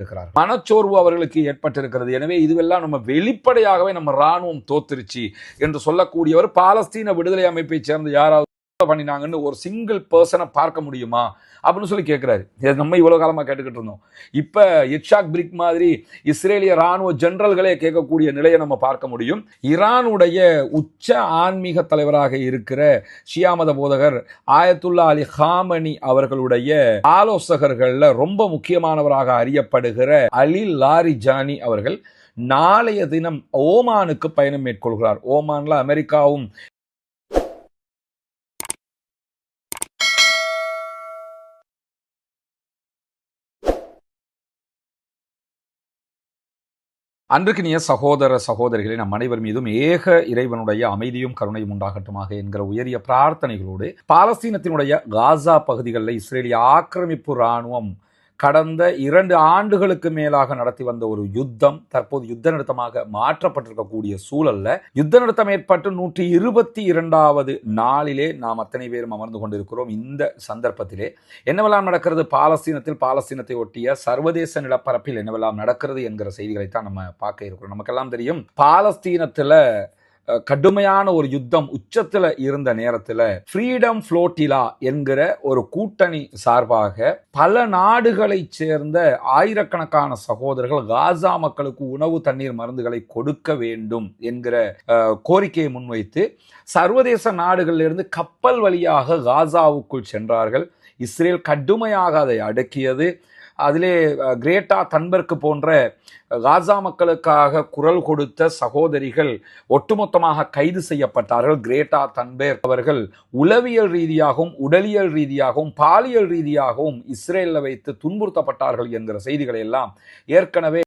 இருக்கிறார். மனச்சோர்வு அவர்களுக்கு ஏற்பட்டிருக்கிறது. எனவே இதுவெல்லாம் நம்ம வெளிப்படையாகவே நம்ம இராணுவம் தோத்துருச்சு என்று சொல்லக்கூடியவர் பாலஸ்தீன விடுதலை அமைப்பை சேர்ந்த யாராவது பண்ணினாங்கன்னு ஒரு சிங்கிள் பர்சனை பார்க்க முடியுமா அப்படின்னு சொல்லி கேட்கிறாரு. நம்ம இவ்வளவு காலமா கேட்டுக்கிட்டு இருந்தோம். இப்ப இட்சாக் பிரிக் மாதிரி இஸ்ரேலிய ராணுவ ஜெனரல்களே கேட்கக்கூடிய நிலையை நம்ம பார்க்க முடியும். ஈரானுடைய உச்ச ஆன்மீக தலைவராக இருக்கிற ஷியா மத போதகர் ஆயத்துல்லா அலி ஹாமனி அவர்களுடைய ஆலோசகர்கள்ல ரொம்ப முக்கியமானவராக அறியப்படுகிற அலி லாரிஜானி அவர்கள் நாளைய தினம் ஓமானுக்கு பயணம் மேற்கொள்கிறார். ஓமான்ல அமெரிக்காவும் அன்றுக்கினிய சகோதர சகோதரிகளை நம் அனைவர் மீதும் ஏக இறைவனுடைய அமைதியும் கருணையும் உண்டாகட்டுமாக என்கிற உயரிய பிரார்த்தனைகளோடு பாலஸ்தீனத்தினுடைய காசா பகுதிகளில் இஸ்ரேலிய ஆக்கிரமிப்பு இராணுவம் கடந்த 2 ஆண்டுகளுக்கு மேலாக நடத்தி வந்த ஒரு யுத்தம் தற்போது யுத்த நிறுத்தமாக மாற்றப்பட்டிருக்கக்கூடிய சூழல்ல யுத்த நிறுத்தம் ஏற்பட்டு 122வது நாளிலே நாம் அத்தனை பேரும் அமர்ந்து கொண்டிருக்கிறோம். இந்த சந்தர்ப்பத்திலே என்னவெல்லாம் நடக்கிறது, பாலஸ்தீனத்தை ஒட்டிய சர்வதேச நிலப்பரப்பில் என்னவெல்லாம் நடக்கிறது என்கிற செய்திகளைத்தான் நம்ம பார்க்க இருக்கிறோம். நமக்கெல்லாம் தெரியும், பாலஸ்தீனத்துல கடுமையான ஒரு யுத்தம் உச்சத்தில் இருந்த நேரத்தில் ஃப்ரீடம் ஃப்ளோட்டிலா என்கிற ஒரு கூட்டணி சார்பாக பல நாடுகளைச் சேர்ந்த ஆயிரக்கணக்கான சகோதரர்கள் காசா மக்களுக்கு உணவு தண்ணீர் மருந்துகளை கொடுக்க வேண்டும் என்கிற கோரிக்கையை முன்வைத்து சர்வதேச நாடுகளிலிருந்து கப்பல் வழியாக காசாவுக்குள் சென்றார்கள். இஸ்ரேல் கடுமையாக அதை அடக்கியது. அதிலே கிரேட்டா தன்பர்க் போன்ற காசா மக்களுக்காக குரல் கொடுத்த சகோதரிகள் ஒட்டுமொத்தமாக கைது செய்யப்பட்டார்கள். கிரேட்டா தன்பர்க் அவர்கள் உளவியல் ரீதியாகவும் உடலியல் ரீதியாகவும் பாலியல் ரீதியாகவும் இஸ்ரேலில் வைத்து துன்புறுத்தப்பட்டார்கள் என்கிற செய்திகளை எல்லாம் ஏற்கனவே